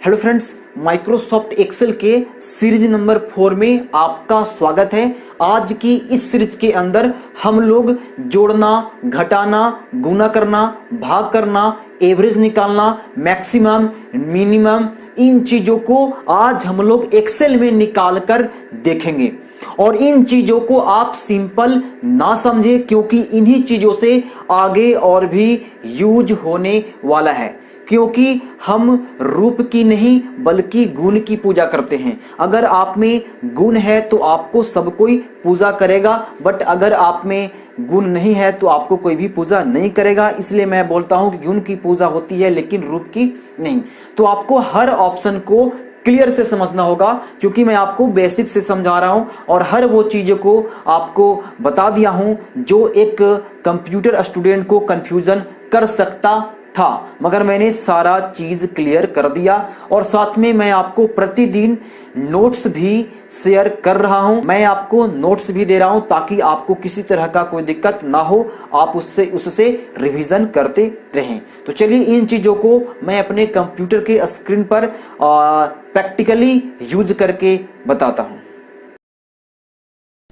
Hello friends, Microsoft Excel के series number 4 में आपका स्वागत है। आज की इस सीरीज के अंदर हम लोग जोड़ना, घटाना, गुणा करना, भाग करना, एवरेज निकालना, मैक्सिमम, मिनिमम, इन चीजों को आज हम लोग एक्सेल में निकाल कर देखेंगे। और इन चीजों को आप सिंपल ना समझे, क्योंकि इन्हीं चीजों से आगे और भी यूज होने वाला है। क्योंकि हम रूप की नहीं बल्कि गुण की पूजा करते हैं। अगर आप में गुण है तो आपको सब कोई पूजा करेगा, बट अगर आप में गुण नहीं है तो आपको कोई भी पूजा नहीं करेगा। इसलिए मैं बोलता हूं कि गुण की पूजा होती है लेकिन रूप की नहीं। तो आपको हर ऑप्शन को क्लियर से समझना होगा, क्योंकि मैं आपको बेसिक से समझा रहा हूं और हर वो चीजों को आपको बता दिया हूं जो एक कंप्यूटर स्टूडेंट को कंफ्यूजन कर सकता था, मगर मैंने सारा चीज क्लियर कर दिया। और साथ में मैं आपको प्रतिदिन नोट्स भी शेयर कर रहा हूं। मैं आपको नोट्स भी दे रहा हूं ताकि आपको किसी तरह का कोई दिक्कत ना हो, आप उससे रिवीजन करते रहें। तो चलिए इन चीजों को मैं अपने कंप्यूटर के स्क्रीन पर प्रैक्टिकली यूज करके बताता हूं।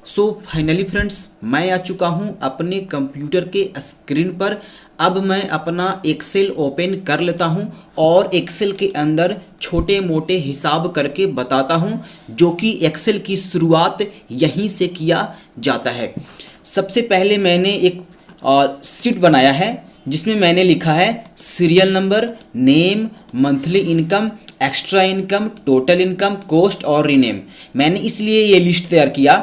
सो फाइनली फ्रेंड्स, मैं आ चुका हूं अपने कंप्यूटर के स्क्रीन पर। अब मैं अपना एक्सेल ओपन कर लेता हूं और एक्सेल के अंदर छोटे मोटे हिसाब करके बताता हूं, जो कि एक्सेल की शुरुआत यहीं से किया जाता है। सबसे पहले मैंने एक शीट बनाया है जिसमें मैंने लिखा है serial number, name, monthly income, extra income, total income, cost और रीनेम। मैंने इसलिए ये लिस्ट तैयार किया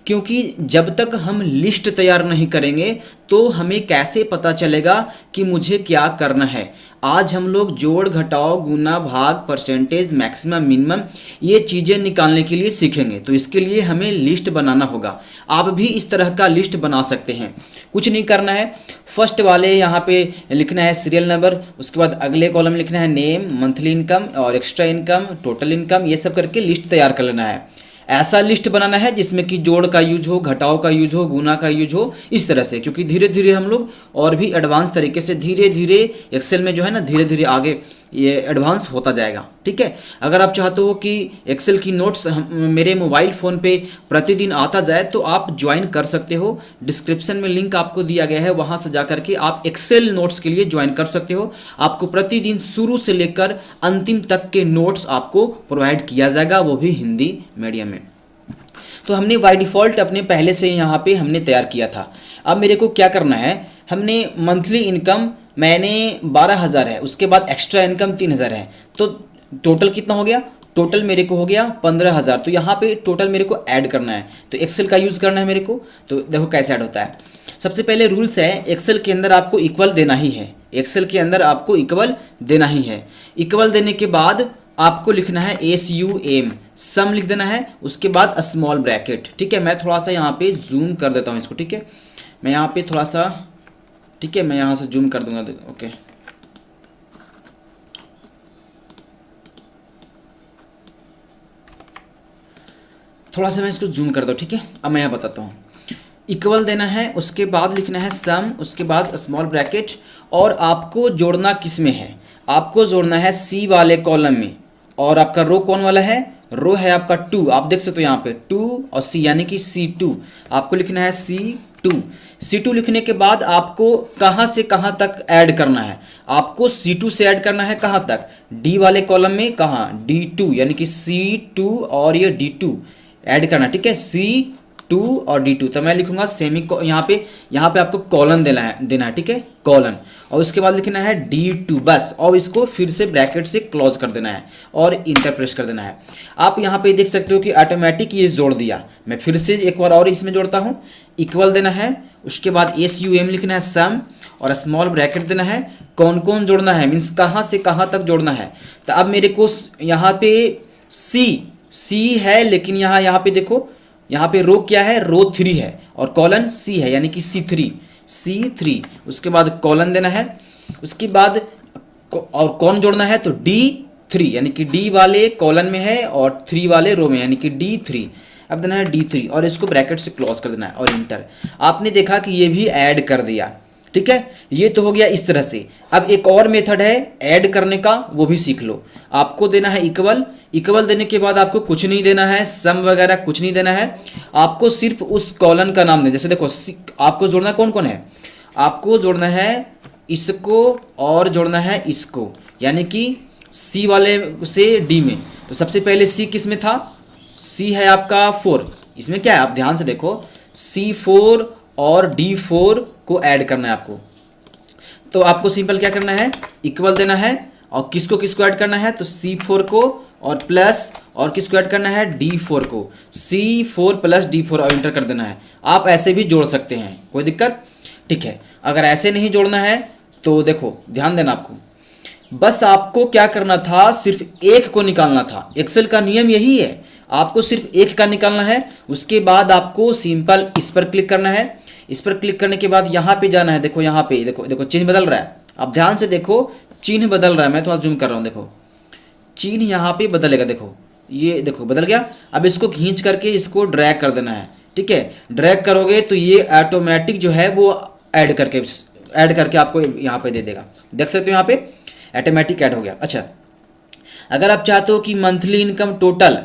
क्योंकि जब तक हम लिस्ट तैयार नहीं करेंगे तो हमें कैसे पता चलेगा कि मुझे क्या करना है। आज हम लोग जोड़, घटाव, गुना, भाग, परसेंटेज, मैक्सिमम, मिनिमम ये चीज़ें निकालने के लिए सीखेंगे। तो इसके लिए हमें लिस्ट बनाना होगा। आप भी इस तरह का लिस्ट बना सकते हैं। कुछ नहीं करना है, फर्स्ट वाले यहाँ पे लिखना है सीरियल नंबर, उसके बाद अगले कॉलम लिखना है नेम, मंथली इनकम और एक्स्ट्रा इनकम, टोटल इनकम, ये सब करके लिस्ट तैयार कर लेना है। ऐसा लिस्ट बनाना है जिसमें कि जोड़ का यूज हो, घटाव का यूज हो, गुना का यूज हो, इस तरह से। क्योंकि धीरे धीरे हम लोग और भी एडवांस तरीके से धीरे धीरे एक्सेल में जो है ना, धीरे धीरे आगे ये एडवांस होता जाएगा। ठीक है, अगर आप चाहते हो कि एक्सेल की नोट्स मेरे मोबाइल फ़ोन पे प्रतिदिन आता जाए तो आप ज्वाइन कर सकते हो। डिस्क्रिप्शन में लिंक आपको दिया गया है, वहाँ से जा करके आप एक्सेल नोट्स के लिए ज्वाइन कर सकते हो। आपको प्रतिदिन शुरू से लेकर अंतिम तक के नोट्स आपको प्रोवाइड किया जाएगा, वो भी हिंदी मीडियम में। तो हमने बाय डिफ़ॉल्ट अपने पहले से यहाँ पे हमने तैयार किया था। अब मेरे को क्या करना है, हमने मंथली इनकम मैंने 12,000 है, उसके बाद एक्स्ट्रा इनकम 3,000 है, तो टोटल कितना हो गया? टोटल मेरे को हो गया 15,000। तो यहाँ पे टोटल मेरे को ऐड करना है, तो एक्सेल का यूज़ करना है मेरे को। तो देखो कैसे ऐड होता है। सबसे पहले रूल्स है, एक्सेल के अंदर आपको इक्वल देना ही है। एक्सेल के अंदर आपको इक्वल देना ही है। इक्वल देने के बाद आपको लिखना है SUM, सम लिख देना है, उसके बाद स्मॉल ब्रैकेट। ठीक है, मैं थोड़ा सा यहाँ पे जूम कर देता हूँ इसको। ठीक है, मैं यहाँ पे थोड़ा सा, ठीक है, मैं यहाँ से जूम कर दूंगा। ओके, थोड़ा सा मैं इसको जूम कर दूँ। ठीक है, अब मैं यहाँ बताता हूँ। इक्वल देना है, उसके बाद लिखना है सम, उसके बाद स्मॉल ब्रैकेट। और आपको जोड़ना किस में है? आपको जोड़ना है C वाले कॉलम में। और आपका रो कौन वाला है? रो है आपका 2। आप देख सकते हो यहाँ पे 2 और C यानी कि C2। आपको लिखना है C2। C2 लिखने के बाद आपको कहाँ से कहाँ तक ऐड करना है? आपको C2 से ऐड करना है कहाँ तक? D वाले कॉलम में, कहाँ? D2 यानी कि C2 और ये D2 ऐड करना। ठीक है, C2 और D2। तो मैं लिखूंगा सेमी, यहाँ पे आपको कॉलन देना है। ठीक है, कॉलन, और उसके बाद लिखना है D2 बस। और इसको फिर से ब्रैकेट से क्लोज कर देना है और इंटर प्रेस कर देना है। आप यहाँ पे देख सकते हो कि ऑटोमेटिक ये जोड़ दिया। मैं फिर से एक बार और इसमें जोड़ता हूँ। इक्वल देना है, उसके बाद SUM लिखना है सम, और स्मॉल ब्रैकेट देना है। कौन कौन जोड़ना है, मीन्स कहाँ से कहाँ तक जोड़ना है। तो अब मेरे को यहाँ पे C है, लेकिन यहाँ पे देखो, यहाँ पे रो क्या है? रो 3 है, और कॉलन C है यानी कि C3। उसके बाद कॉलन देना है, उसके बाद और कौन जोड़ना है? तो D3 यानी कि D वाले कॉलन में है और 3 वाले रो में, यानी कि D3। अब देना है D3 और इसको ब्रैकेट से क्लोज कर देना है और इंटर। आपने देखा कि ये भी ऐड कर दिया। ठीक है, ये तो हो गया इस तरह से। अब एक और मेथड है ऐड करने का, वो भी सीख लो। आपको देना है इक्वल। इक्वल देने के बाद आपको कुछ नहीं देना है, सम वगैरह कुछ नहीं देना है, आपको सिर्फ उस कॉलन का नाम देना। जैसे देखो आपको जोड़ना कौन कौन है, आपको जोड़ना है इसको और जोड़ना है इसको, यानी कि सी वाले से डी में। तो सबसे पहले सी किस में था, सी है आपका 4, इसमें क्या है आप ध्यान से देखो, C4 और D4 को ऐड करना है आपको। तो आपको सिंपल क्या करना है, इक्वल देना है और किसको किसको ऐड करना है, तो C4 को और प्लस और किसको ऐड करना है, D4 को, C4 प्लस D4 और इंटर कर देना है। आप ऐसे भी जोड़ सकते हैं, कोई दिक्कत, ठीक है। अगर ऐसे नहीं जोड़ना है तो देखो ध्यान देना, आपको बस आपको क्या करना था, सिर्फ एक को निकालना था। एक्सेल का नियम यही है, आपको सिर्फ एक का निकालना है। उसके बाद आपको सिंपल इस पर क्लिक करना है। इस पर क्लिक करने के बाद यहाँ पे जाना है, देखो यहाँ पे देखो, देखो चिन्ह बदल रहा है, आप ध्यान से देखो चिन्ह बदल रहा है, मैं थोड़ा जूम कर रहा हूँ, देखो चिन्ह यहाँ पे बदलेगा, देखो ये देखो बदल गया। अब इसको खींच करके इसको ड्रैग कर देना है, ठीक है। ड्रैग करोगे तो ये ऑटोमेटिक जो है वो ऐड करके आपको यहाँ पे दे देगा, देख सकते हो यहाँ पे ऑटोमेटिक ऐड हो गया। अच्छा, अगर आप चाहते हो कि मंथली इनकम टोटल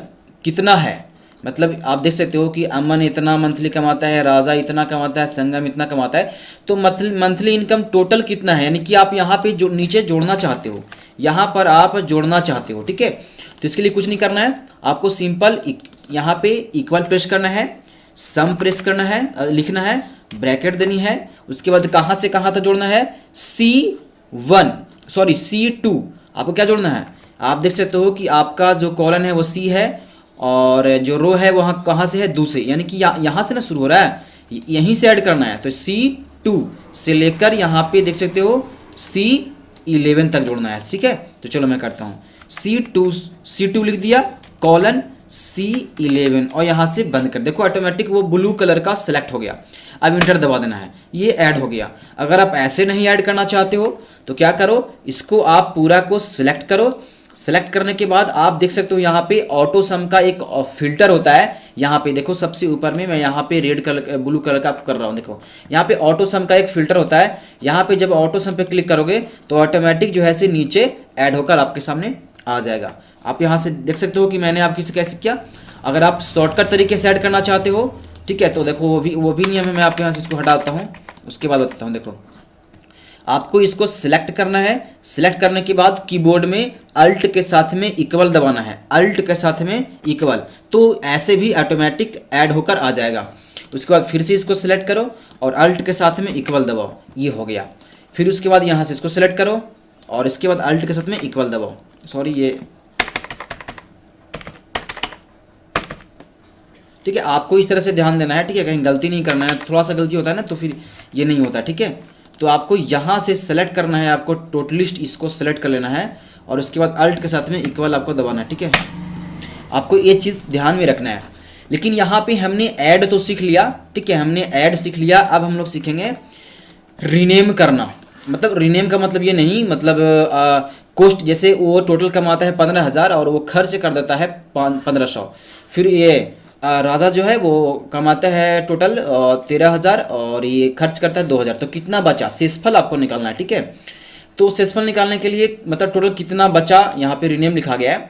कितना है, मतलब आप देख सकते हो कि अमन इतना मंथली कमाता है, राजा इतना कमाता है, संगम इतना कमाता है, तो मंथली इनकम टोटल कितना है, यानी कि आप यहाँ पे जो नीचे जोड़ना चाहते हो, यहाँ पर आप जोड़ना चाहते हो, ठीक है। तो इसके लिए कुछ नहीं करना है, आपको सिंपल यहाँ पे इक्वल प्रेस करना है, सम प्रेस करना है, लिखना है, ब्रैकेट देनी है। उसके बाद कहाँ से कहाँ तक जोड़ना है, C2 आपको क्या जोड़ना है, आप देख सकते हो कि आपका जो कॉलन है वो C है और जो रो है वहाँ कहाँ से है, दूसरे, यानी कि यहाँ से ना शुरू हो रहा है, यहीं से ऐड करना है। तो C2 से लेकर यहाँ पे देख सकते हो C11 तक जोड़ना है, ठीक है। तो चलो मैं करता हूँ, C2 लिख दिया, कॉलन C11 और यहाँ से बंद कर, देखो ऑटोमेटिक वो ब्लू कलर का सिलेक्ट हो गया। अब इंटर दबा देना है, ये ऐड हो गया। अगर आप ऐसे नहीं ऐड करना चाहते हो तो क्या करो, इसको आप पूरा को सिलेक्ट करो। सेलेक्ट करने के बाद आप देख सकते हो यहाँ पे ऑटो सम का एक फिल्टर होता है, यहाँ पे देखो सबसे ऊपर में, मैं यहाँ पे रेड कलर ब्लू कलर का कर रहा हूँ, देखो यहाँ पे ऑटो सम का एक फिल्टर होता है। यहाँ पे जब ऑटो सम पे क्लिक करोगे तो ऑटोमेटिक जो है से नीचे ऐड होकर आपके सामने आ जाएगा। आप यहाँ से देख सकते हो कि मैंने आपकी से कैसे किया। अगर आप शॉर्टकट तरीके से ऐड करना चाहते हो, ठीक है, तो देखो वो भी नियम है, मैं आपके यहाँ से इसको हटाता हूँ, उसके बाद बताता हूँ। देखो आपको इसको सिलेक्ट करना है, सिलेक्ट करने के बाद कीबोर्ड में अल्ट के साथ में इक्वल दबाना है, अल्ट के साथ में इक्वल, तो ऐसे भी ऑटोमेटिक ऐड होकर आ जाएगा। उसके बाद फिर से इसको सिलेक्ट करो और अल्ट के साथ में इक्वल दबाओ, ये हो गया। फिर उसके बाद यहाँ से इसको सिलेक्ट करो और इसके बाद अल्ट के साथ में इक्वल दबाओ, सॉरी ये ठीक है। आपको इस तरह से ध्यान देना है, ठीक है, कहीं गलती नहीं करना है, थोड़ा सा गलती होता है ना तो फिर ये नहीं होता, ठीक है। तो आपको यहाँ से सेलेक्ट करना है, आपको टोटलिस्ट इसको सेलेक्ट कर लेना है और उसके बाद अल्ट के साथ में इक्वल आपको दबाना है, ठीक है। आपको ये चीज़ ध्यान में रखना है। लेकिन यहाँ पे हमने ऐड तो सीख लिया, ठीक है, हमने ऐड सीख लिया। अब हम लोग सीखेंगे रीनेम करना। मतलब रीनेम का मतलब ये नहीं, मतलब कॉस्ट, जैसे वो टोटल कमाता है 15,000 और वो खर्च कर देता है 1500, फिर ये राजा जो है वो कमाता है टोटल 13,000 और ये खर्च करता है 2,000, तो कितना बचा, शेषफल आपको निकालना है, ठीक है। तो शेषफल निकालने के लिए मतलब टोटल कितना बचा, यहाँ पे रीनेम लिखा गया है।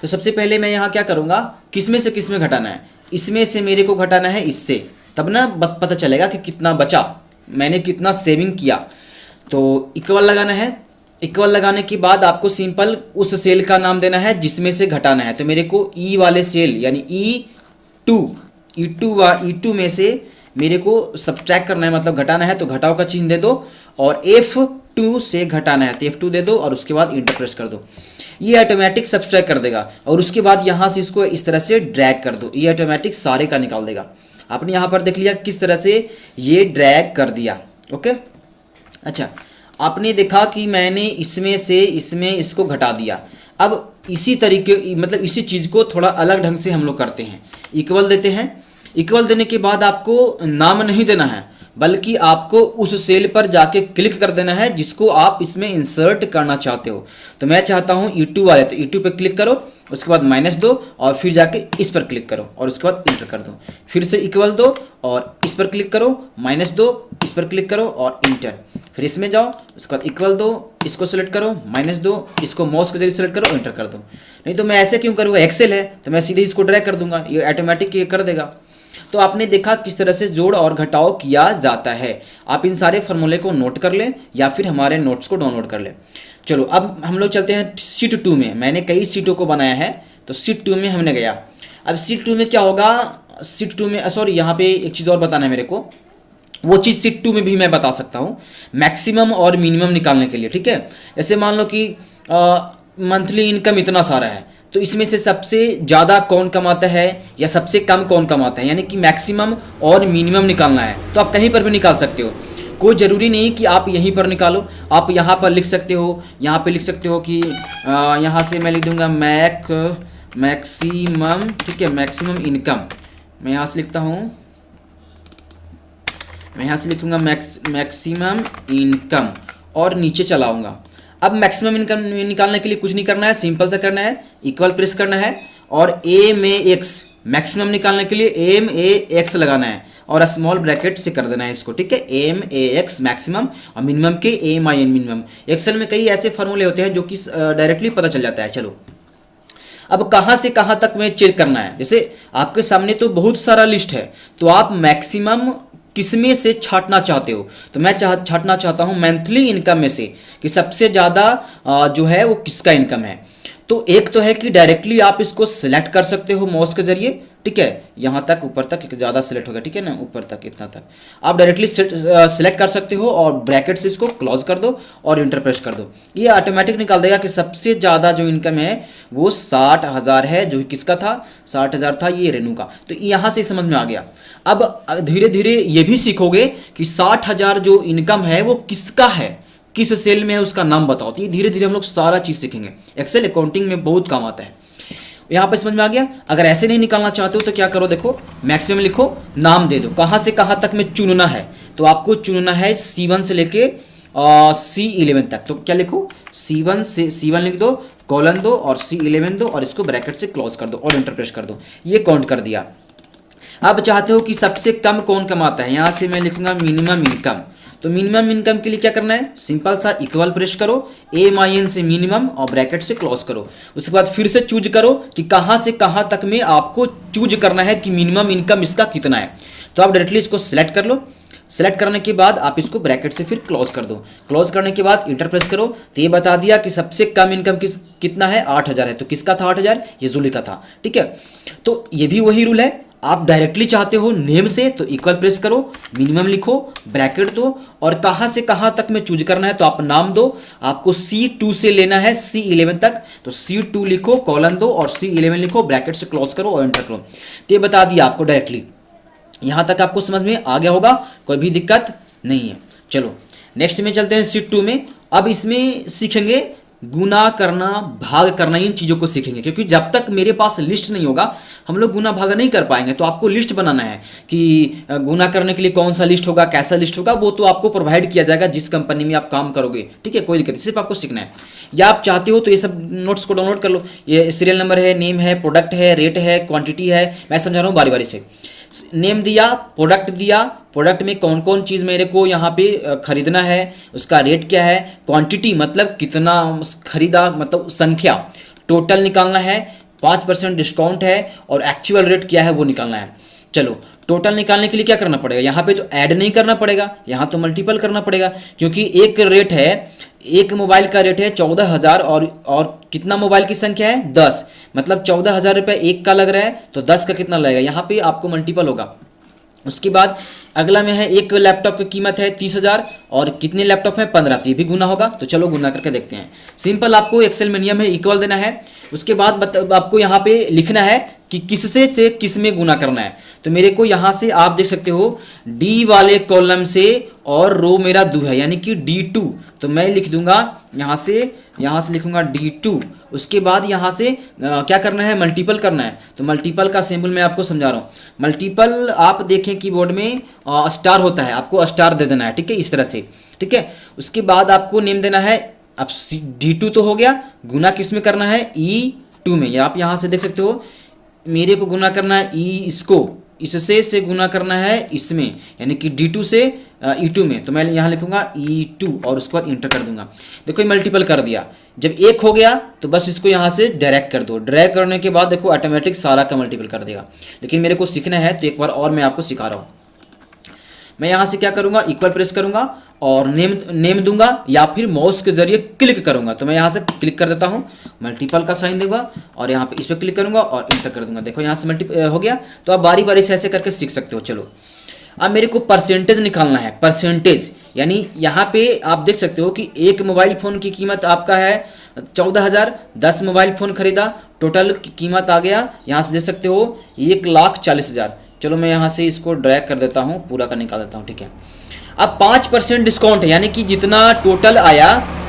तो सबसे पहले मैं यहाँ क्या करूँगा, किसमें से किसमें घटाना है, इसमें से मेरे को घटाना है इससे, तब ना पता चलेगा कि कितना बचा, मैंने कितना सेविंग किया। तो इक्वल लगाना है, इक्वल लगाने के बाद आपको सिंपल उस सेल का नाम देना है जिसमें से घटाना है। तो मेरे को ई वाले सेल यानी E2 में से मेरे को सब्ट्रैक्ट करना है, मतलब घटाना है, तो घटाव का चिन्ह दे दो और F2 से घटाना है तो F2 दे दो और उसके बाद इंटर प्रेस कर दो, ये ऑटोमेटिक सब्ट्रैक्ट कर देगा। और उसके बाद यहाँ से इसको इस तरह से ड्रैग कर दो, ये ऑटोमेटिक सारे का निकाल देगा। आपने यहाँ पर देख लिया किस तरह से ये ड्रैग कर दिया, ओके। अच्छा, आपने देखा कि मैंने इसमें से इसमें इसको घटा दिया। अब इसी तरीके, मतलब इसी चीज़ को थोड़ा अलग ढंग से हम लोग करते हैं। इक्वल देते हैं, इक्वल देने के बाद आपको नाम नहीं देना है, बल्कि आपको उस सेल पर जाके क्लिक कर देना है जिसको आप इसमें इंसर्ट करना चाहते हो। तो मैं चाहता हूँ E2 वाले, तो E2 पे क्लिक करो, उसके बाद -2 और फिर जाके इस पर क्लिक करो और उसके बाद इंटर कर दो, फिर से इक्वल दो और इस पर क्लिक करो, -2 इस पर क्लिक करो और इंटर, फिर इसमें जाओ, उसके बाद इक्वल दो, इसको सेलेक्ट करो, -2 इसको माउस के जरिए सेलेक्ट करो, इंटर कर दो। नहीं तो मैं ऐसे क्यों करूँगा, एक्सेल है तो मैं सीधे इसको ड्रैग कर दूंगा, ये ऑटोमेटिक ये कर देगा। तो आपने देखा किस तरह से जोड़ और घटाव किया जाता है। आप इन सारे फॉर्मूले को नोट कर लें या फिर हमारे नोट्स को डाउनलोड कर लें। चलो अब हम लोग चलते हैं शीट 2 में। मैंने कई शीटों को बनाया है, तो शीट 2 में हमने गया। अब शीट 2 में क्या होगा, शीट 2 में सॉरी यहाँ पे एक चीज़ और बताना है मेरे को, वो चीज़ शीट 2 में भी मैं बता सकता हूँ, मैक्सिमम और मिनिमम निकालने के लिए। ठीक है, जैसे मान लो कि मंथली इनकम इतना सारा है, तो इसमें से सबसे ज़्यादा कौन कमाता है या सबसे कम कौन कमाता है, यानी कि मैक्सिमम और मिनिमम निकालना है। तो आप कहीं पर भी निकाल सकते हो, कोई ज़रूरी नहीं कि आप यहीं पर निकालो, आप यहाँ पर लिख सकते हो, यहाँ पे लिख सकते हो कि यहाँ से मैं लिख दूँगा मैक्सिमम, ठीक है, मैक्सिमम इनकम। मैं यहाँ से लिखता हूँ, मैं यहाँ से लिखूँगा मैक्सिमम इनकम और नीचे चलाऊँगा। अब मैक्सिमम इनकम निकालने के लिए कुछ नहीं करना है, सिंपल सा करना है, इक्वल प्रेस करना है और MAX मैक्सिमम निकालने के लिए MAX लगाना है और स्मॉल ब्रैकेट से कर देना है इसको। ठीक है, MAX मैक्सिमम और मिनिमम के MIN मिनिमम। एक्सेल में कई ऐसे फार्मूले होते हैं जो कि डायरेक्टली पता चल जाता है। चलो अब कहाँ से कहाँ तक में चेक करना है, जैसे आपके सामने तो बहुत सारा लिस्ट है, तो आप मैक्सिमम किसमें से छांटना चाहते हो, तो मैं छांटना चाहता हूं मंथली इनकम में से कि सबसे ज़्यादा जो है वो किसका इनकम है। तो एक तो है कि डायरेक्टली आप इसको सिलेक्ट कर सकते हो माउस के जरिए, ठीक है, यहाँ तक ऊपर तक ज़्यादा सिलेक्ट होगा, ठीक है ना, ऊपर तक इतना तक आप डायरेक्टली सिलेक्ट कर सकते हो और ब्रैकेट से इसको क्लोज कर दो और इंटर प्रेस कर दो। ये ऑटोमेटिक निकाल देगा कि सबसे ज़्यादा जो इनकम है वो 60,000 है, जो किसका था, 60,000 था, ये रेनू का। तो यहाँ से समझ में आ गया। अब धीरे धीरे ये भी सीखोगे कि 60,000 जो इनकम है वो किसका है, किस सेल में है, उसका नाम बताओ। तो ये धीरे धीरे हम लोग सारा चीज़ सीखेंगे, एक्सेल अकाउंटिंग में बहुत काम आता है। यहाँ पे समझ में आ गया। अगर ऐसे नहीं निकालना चाहते हो तो क्या करो, देखो मैक्सिमम लिखो, नाम दे दो, कहाँ से कहाँ तक में चुनना है। तो आपको चुनना है C1 से लेके C11 तक। तो क्या लिखो, C1 से C1 लिख दो, कॉलन दो और C11 दो और इसको ब्रैकेट से क्लोज कर दो और इंटर प्रेस कर दो। ये काउंट कर दिया। अब चाहते हो कि सबसे कम कौन कमाता है, यहाँ से मैं लिखूंगा मिनिमम इनकम। तो मिनिमम इनकम के लिए क्या करना है, सिंपल सा इक्वल प्रेस करो, MIN से मिनिमम और ब्रैकेट से क्लोज करो। उसके बाद फिर से चूज करो कि कहाँ से कहाँ तक में आपको चूज करना है कि मिनिमम इनकम इसका कितना है। तो आप डायरेक्टली इसको सिलेक्ट कर लो। सेलेक्ट करने के बाद आप इसको ब्रैकेट से फिर क्लोज कर दो। क्लोज करने के बाद इंटर प्रेस करो। तो ये बता दिया कि सबसे कम इनकम कितना है, 8,000 है। तो किसका था 8,000, ये जूली का था। ठीक है, तो ये भी वही रूल है। आप डायरेक्टली चाहते हो नेम से तो इक्वल प्रेस करो, मिनिमम लिखो, ब्रैकेट दो और कहाँ से कहाँ तक में चूज करना है तो आप नाम दो। आपको C2 से लेना है C11 तक, तो C2 लिखो, कॉलन दो और C11 लिखो, ब्रैकेट से क्लोज करो और एंटर करो। तो ये बता दिया आपको डायरेक्टली। यहाँ तक आपको समझ में आ गया होगा, कोई भी दिक्कत नहीं है। चलो नेक्स्ट में चलते हैं शीट 2 में। अब इसमें सीखेंगे गुना करना, भाग करना, इन चीज़ों को सीखेंगे, क्योंकि जब तक मेरे पास लिस्ट नहीं होगा हम लोग गुना भाग नहीं कर पाएंगे। तो आपको लिस्ट बनाना है कि गुना करने के लिए कौन सा लिस्ट होगा, कैसा लिस्ट होगा, वो तो आपको प्रोवाइड किया जाएगा जिस कंपनी में आप काम करोगे। ठीक है, कोई दिक्कत नहीं, सिर्फ आपको सीखना है। या आप चाहते हो तो ये सब नोट्स को डाउनलोड कर लो। ये सीरियल नंबर है, नेम है, प्रोडक्ट है, रेट है, क्वान्टिटी है, मैं समझा रहा हूँ बारी बारी से। नेम दिया, प्रोडक्ट दिया, प्रोडक्ट में कौन कौन चीज़ मेरे को यहाँ पे खरीदना है, उसका रेट क्या है, क्वांटिटी मतलब कितना खरीदा, मतलब संख्या, टोटल निकालना है, 5% डिस्काउंट है और एक्चुअल रेट क्या है वो निकालना है। चलो टोटल निकालने के लिए क्या करना पड़ेगा, यहाँ पे तो ऐड नहीं करना पड़ेगा, यहाँ तो मल्टीपल करना पड़ेगा, क्योंकि एक रेट है, एक मोबाइल का रेट है 14,000 और कितना मोबाइल की संख्या है 10, मतलब 14,000 रुपये एक का लग रहा है, तो 10 का कितना लगेगा, यहाँ पे आपको मल्टीपल होगा। उसके बाद अगला में है एक लैपटॉप की कीमत है 30,000 और कितने लैपटॉप हैं 15, तो ये भी गुना होगा। तो चलो गुना करके देखते हैं। सिंपल, आपको एक्सेल में नियम है इक्वल देना है। उसके बाद आपको यहाँ पे लिखना है कि किससे से किस में गुना करना है। तो मेरे को यहाँ से आप देख सकते हो डी वाले कॉलम से और रो मेरा 2 है, यानी कि D2, तो मैं लिख दूंगा यहाँ से यहाँ से लिखूंगा D2, उसके बाद यहाँ से क्या करना है, मल्टीपल करना है। तो मल्टीपल का सिंबल मैं आपको समझा रहा हूँ। मल्टीपल आप देखें कीबोर्ड में स्टार होता है, आपको स्टार दे देना है, ठीक है, इस तरह से, ठीक है। उसके बाद आपको नेम देना है, अब D2 तो हो गया, गुना किस में करना है, E2 में। आप यहाँ से देख सकते हो, मेरे को गुना करना है इसको इससे से गुना करना है इसमें, यानी कि D2 से E2 में। तो मैं यहाँ लिखूंगा E2 और उसके बाद इंटर कर दूंगा। देखो ये मल्टीपल कर दिया। जब एक हो गया तो बस इसको यहाँ से डायरेक्ट कर दो। ड्रैग करने के बाद देखो ऑटोमेटिक सारा का मल्टीपल कर देगा। लेकिन मेरे को सीखना है तो एक बार और मैं आपको सिखा रहा हूँ। मैं यहाँ से क्या करूँगा, इक्वल प्रेस करूँगा और नेम दूंगा या फिर माउस के जरिए क्लिक करूँगा। तो मैं यहाँ से क्लिक कर देता हूँ, मल्टीपल का साइन दूंगा और यहाँ पे इस पर क्लिक करूँगा और इंटर कर दूंगा। देखो यहाँ से मल्टीपल हो गया। तो आप बारी बारी से ऐसे करके सीख सकते हो। चलो अब मेरे को परसेंटेज निकालना है। परसेंटेज यानी यहाँ पे आप देख सकते हो कि एक मोबाइल फ़ोन की कीमत आपका है 14,000, 10 मोबाइल फ़ोन खरीदा, टोटल कीमत आ गया यहाँ से देख सकते हो 1,40,000। चलो मैं यहाँ से इसको ड्रैग कर देता हूँ, पूरा का निकाल देता हूँ, ठीक है। अब 5% डिस्काउंट है, यानी कि जितना टोटल आया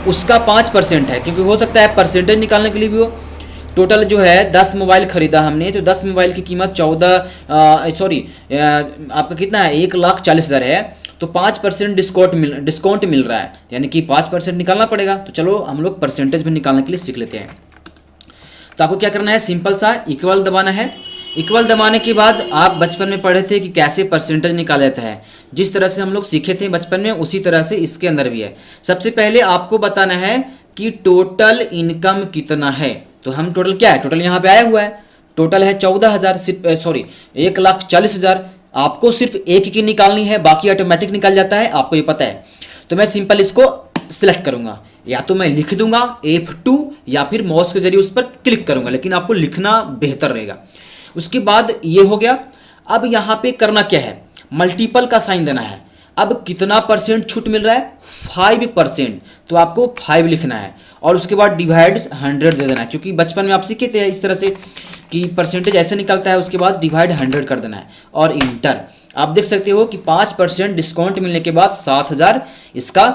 उसका 5% है, क्योंकि हो सकता है परसेंटेज निकालने के लिए भी हो। टोटल जो है 10 मोबाइल खरीदा हमने, तो 10 मोबाइल की कीमत आपका कितना है, 1,40,000 है। तो 5% डिस्काउंट मिल रहा है, यानी कि 5% निकालना पड़ेगा। तो चलो हम लोग परसेंटेज भी निकालने के लिए सीख लेते हैं। तो आपको क्या करना है, सिंपल सा इक्वल दबाना है। इक्वल दबाने के बाद आप बचपन में पढ़े थे कि कैसे परसेंटेज निकाला जाता है, जिस तरह से हम लोग सीखे थे बचपन में उसी तरह से इसके अंदर भी है। सबसे पहले आपको बताना है कि टोटल इनकम कितना है। तो हम टोटल क्या है, टोटल यहाँ पे आया हुआ है, टोटल है 14,000, 1,40,000। आपको सिर्फ एक की निकालनी है, बाकी ऑटोमेटिक निकल जाता है, आपको ये पता है। तो मैं सिंपल इसको सिलेक्ट करूंगा, या तो मैं लिख दूंगा F2 या फिर माउस के जरिए उस पर क्लिक करूंगा, लेकिन आपको लिखना बेहतर रहेगा। उसके बाद ये हो गया। अब यहाँ पे करना क्या है, मल्टीपल का साइन देना है। अब कितना परसेंट छूट मिल रहा है, 5%। तो आपको 5 लिखना है और उसके बाद डिवाइड 100 दे देना है, क्योंकि बचपन में आप सीखे थे इस तरह से कि परसेंटेज ऐसे निकलता है, उसके बाद डिवाइड 100 कर देना है और इंटर। आप देख सकते हो कि 5% डिस्काउंट मिलने के बाद 7,000 इसका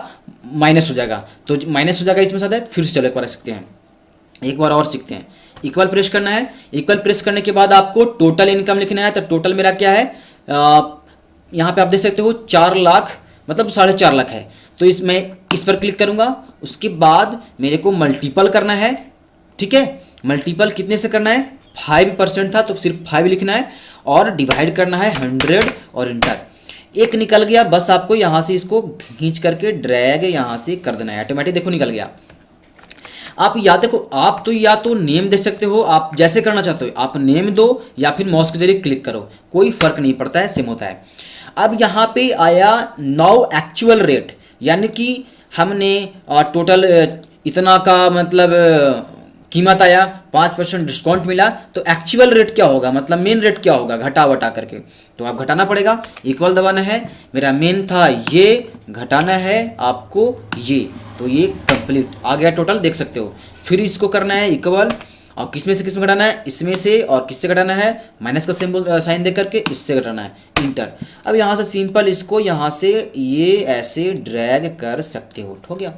माइनस हो जाएगा। तो माइनस हो जाएगा इसमें 7,000। फिर से चलो एक बार सीखते हैं, एक बार और सीखते हैं। इक्वल प्रेस करना है। इक्वल प्रेस करने के बाद आपको टोटल इनकम लिखना है। तो टोटल मेरा क्या है, यहाँ पे आप देख सकते हो 4 लाख, मतलब 4.5 लाख है। तो मैं इस पर क्लिक करूंगा। उसके बाद मेरे को मल्टीपल करना है, ठीक है। मल्टीपल कितने से करना है, 5% था तो सिर्फ 5 लिखना है और डिवाइड करना है 100 और इंटर। एक निकल गया, बस आपको यहाँ से इसको खींच करके ड्रैग यहाँ से कर देना है, ऑटोमेटिक देखो निकल गया। आप या देखो, आप तो या तो नेम दे सकते हो, आप जैसे करना चाहते हो आप नेम दो या फिर माउस के जरिए क्लिक करो, कोई फर्क नहीं पड़ता है, सेम होता है। अब यहाँ पे आया नाउ एक्चुअल रेट, यानी कि हमने टोटल इतना का मतलब कीमत आया, 5% डिस्काउंट मिला, तो एक्चुअल रेट क्या होगा, मतलब मेन रेट क्या होगा घटा वटा करके। तो आप घटाना पड़ेगा, इक्वल दबाना है। मेरा मेन था ये, घटाना है आपको ये, तो ये कंप्लीट आ गया टोटल, देख सकते हो। फिर इसको करना है इक्वल, और किस में से किस में घटाना है, इसमें से, और किससे घटाना है, माइनस का सिंबल साइन दे करके इससे घटाना है, इंटर। अब यहाँ से सिंपल इसको यहाँ से ये ऐसे ड्रैग कर सकते हो, हो गया।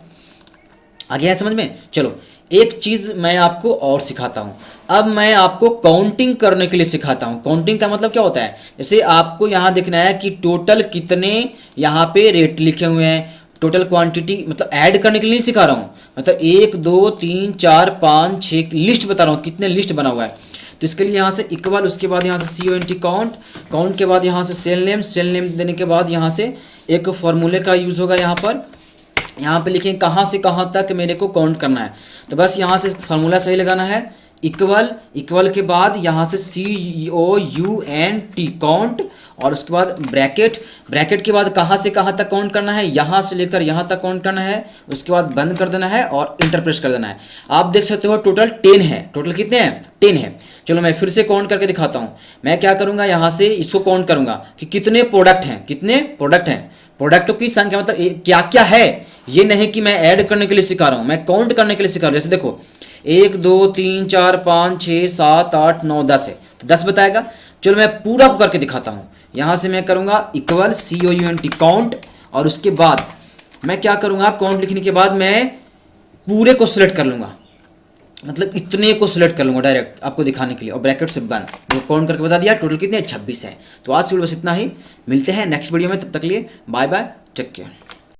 आ गया है समझ में। चलो एक चीज़ मैं आपको और सिखाता हूँ। अब मैं आपको काउंटिंग करने के लिए सिखाता हूँ। काउंटिंग का मतलब क्या होता है, जैसे आपको यहाँ देखना है कि टोटल कितने यहाँ पे रेट लिखे हुए हैं, टोटल क्वांटिटी, मतलब ऐड करने के लिए नहीं सिखा रहा हूँ, मतलब 1 2 3 4 5 6 लिस्ट बता रहा हूँ, कितने लिस्ट बना हुआ है। तो इसके लिए यहाँ से इक्वल, उसके बाद यहाँ से COUNT काउंट, काउंट के बाद यहाँ से सेल नेम देने के बाद यहाँ से एक फॉर्मूले का यूज़ होगा। यहाँ पे लिखें कहाँ से कहाँ तक मेरे को काउंट करना है। तो बस यहाँ से फार्मूला सही लगाना है, इक्वल के बाद यहाँ से COUNT काउंट, और उसके बाद ब्रैकेट के बाद कहाँ से कहाँ तक काउंट करना है, यहाँ से लेकर यहाँ तक काउंट करना है, उसके बाद बंद कर देना है और इंटर प्रेस कर देना है। आप देख सकते हो टोटल 10 है। टोटल कितने हैं, 10 है। चलो मैं फिर से काउंट करके दिखाता हूँ। मैं क्या करूँगा, यहाँ से इसको काउंट करूँगा कि कितने प्रोडक्ट हैं, प्रोडक्टों की संख्या, मतलब क्या क्या है। ये नहीं कि मैं ऐड करने के लिए सिखा रहा हूँ, मैं काउंट करने के लिए सिखा रहा हूँ। जैसे देखो 1 2 3 4 5 6 7 8 9 10 है, तो 10 बताएगा। चलो मैं पूरा को करके दिखाता हूँ। यहाँ से मैं करूँगा इक्वल COUNT काउंट, और उसके बाद मैं क्या करूँगा, काउंट लिखने के बाद मैं पूरे को सिलेक्ट कर लूँगा, मतलब इतने को सिलेक्ट कर लूँगा डायरेक्ट आपको दिखाने के लिए, और ब्रैकेट से बंद, वो काउंट करके बता दिया टोटल कितने 26 है। तो आज की वीडियो बस इतना ही, मिलते हैं नेक्स्ट वीडियो में, तब तक के लिए बाय बाय, टेक केयर।